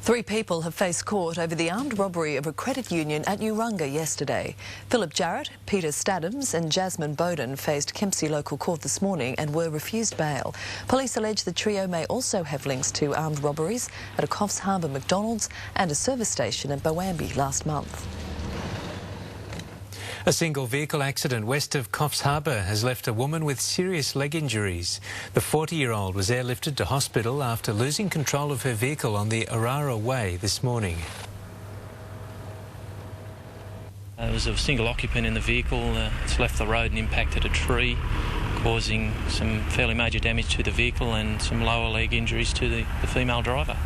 3 people have faced court over the armed robbery of a credit union at Urunga yesterday. Philip Jarrett, Peter Stadhams and Jasmine Bowden faced Kempsey Local Court this morning and were refused bail. Police allege the trio may also have links to armed robberies at a Coffs Harbour McDonald's and a service station in Boambi last month. A single vehicle accident west of Coffs Harbour has left a woman with serious leg injuries. The 40-year-old was airlifted to hospital after losing control of her vehicle on the Orara Way this morning. There was a single occupant in the vehicle. It's left the road and impacted a tree, causing some fairly major damage to the vehicle and some lower leg injuries to the female driver.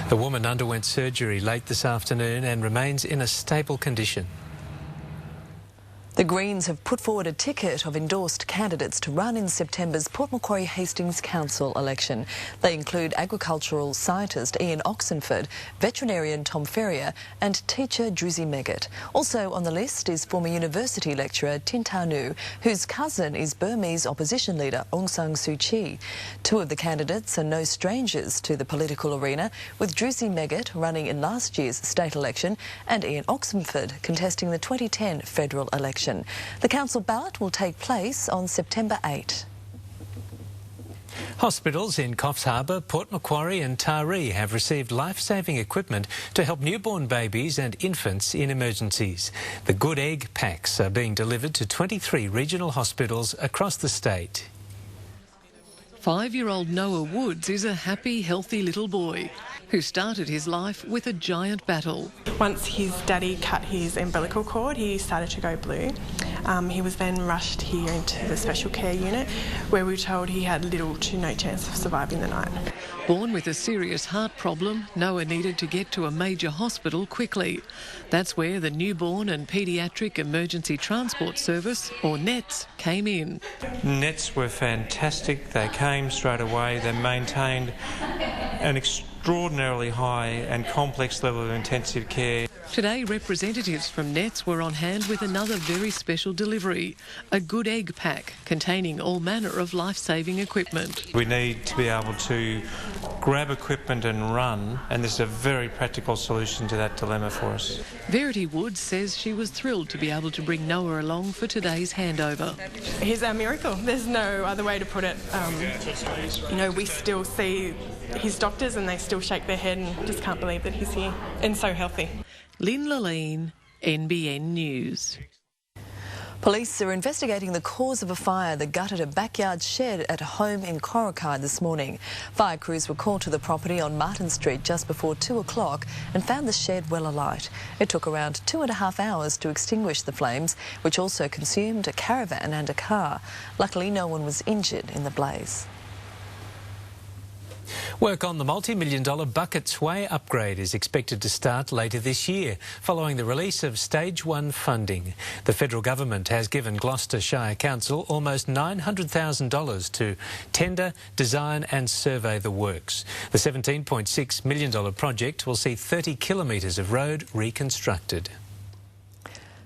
The woman underwent surgery late this afternoon and remains in a stable condition. The Greens have put forward a ticket of endorsed candidates to run in September's Port Macquarie Hastings Council election. They include agricultural scientist Ian Oxenford, veterinarian Tom Ferrier and teacher Druzy Meggitt. Also on the list is former university lecturer Tin Tau Nu, whose cousin is Burmese opposition leader Aung San Suu Kyi. 2 of the candidates are no strangers to the political arena, with Druzy Meggitt running in last year's state election and Ian Oxenford contesting the 2010 federal election. The council ballot will take place on September 8. Hospitals in Coffs Harbour, Port Macquarie and Taree have received life-saving equipment to help newborn babies and infants in emergencies. The Good Egg packs are being delivered to 23 regional hospitals across the state. 5-year-old Noah Woods is a happy, healthy little boy who started his life with a giant battle. Once his daddy cut his umbilical cord, he started to go blue. He was then rushed here into the special care unit, where we were told he had little to no chance of surviving the night. Born with a serious heart problem, Noah needed to get to a major hospital quickly. That's where the Newborn and Paediatric Emergency Transport Service, or NETS, came in. NETS were fantastic. They came straight away. They maintained an extraordinarily high and complex level of intensive care. Today, representatives from NETS were on hand with another very special delivery, a Good Egg pack containing all manner of life-saving equipment. We need to be able to grab equipment and run, and this is a very practical solution to that dilemma for us. Verity Woods says she was thrilled to be able to bring Noah along for today's handover. He's a miracle. There's no other way to put it. We still see his doctors and they still shake their head and just can't believe that he's here and so healthy. Lynn Laleen, NBN News. Police are investigating the cause of a fire that gutted a backyard shed at a home in Corokai this morning. Fire crews were called to the property on Martin Street just before 2 o'clock and found the shed well alight. It took around 2.5 hours to extinguish the flames, which also consumed a caravan and a car. Luckily, no one was injured in the blaze. Work on the multi-million-dollar Bucketts Way upgrade is expected to start later this year, following the release of Stage 1 funding. The federal government has given Gloucester Shire Council almost $900,000 to tender, design and survey the works. The $17.6 million project will see 30 kilometres of road reconstructed.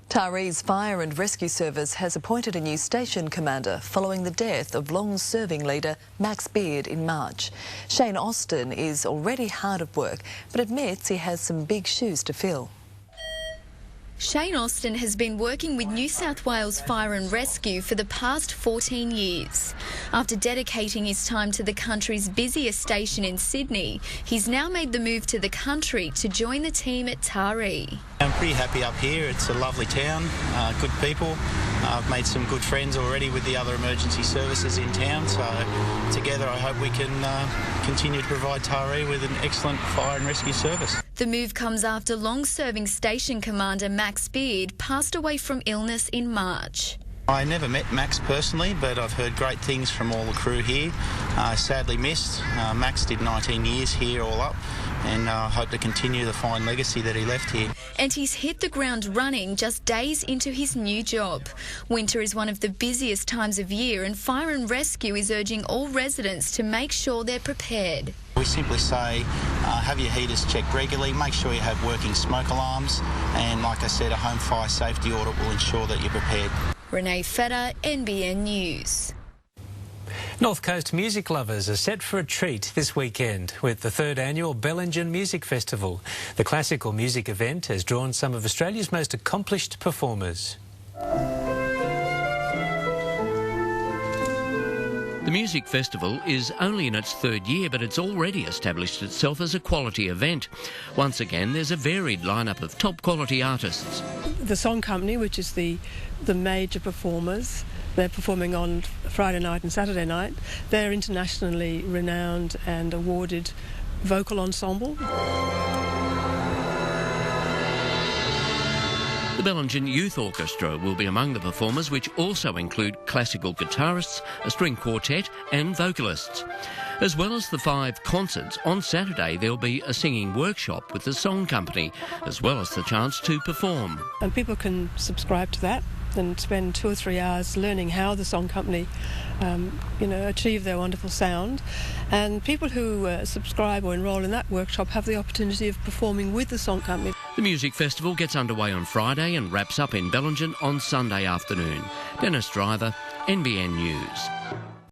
Taree's Fire and Rescue Service has appointed a new station commander following the death of long-serving leader Max Beard in March. Shane Austin is already hard at work, but admits he has some big shoes to fill. Shane Austin has been working with New South Wales Fire and Rescue for the past 14 years. After dedicating his time to the country's busiest station in Sydney, he's now made the move to the country to join the team at Taree. I'm pretty happy up here. It's a lovely town, good people. I've made some good friends already with the other emergency services in town, so together I hope we can continue to provide Taree with an excellent fire and rescue service. The move comes after long-serving station commander Max Beard passed away from illness in March. I never met Max personally, but I've heard great things from all the crew here. Sadly missed. Max did 19 years here all up, and I hope to continue the fine legacy that he left here. And he's hit the ground running just days into his new job. Winter is one of the busiest times of year, and Fire and Rescue is urging all residents to make sure they're prepared. We simply say, have your heaters checked regularly, make sure you have working smoke alarms, and like I said, a home fire safety audit will ensure that you're prepared. Renee Feder, NBN News. North Coast music lovers are set for a treat this weekend with the 3rd annual Bellingen Music Festival. The classical music event has drawn some of Australia's most accomplished performers. The music festival is only in its 3rd year, but it's already established itself as a quality event. Once again, there's a varied lineup of top quality artists. The Song Company, which is the major performers, they're performing on Friday night and Saturday night. They're internationally renowned and awarded vocal ensemble. The Bellingen Youth Orchestra will be among the performers, which also include classical guitarists, a string quartet and vocalists. As well as the 5 concerts, on Saturday there'll be a singing workshop with the Song Company, as well as the chance to perform. And people can subscribe to that and spend 2 or 3 hours learning how the Song Company achieve their wonderful sound. And people who subscribe or enrol in that workshop have the opportunity of performing with the Song Company. The music festival gets underway on Friday and wraps up in Bellingen on Sunday afternoon. Dennis Driver, NBN News.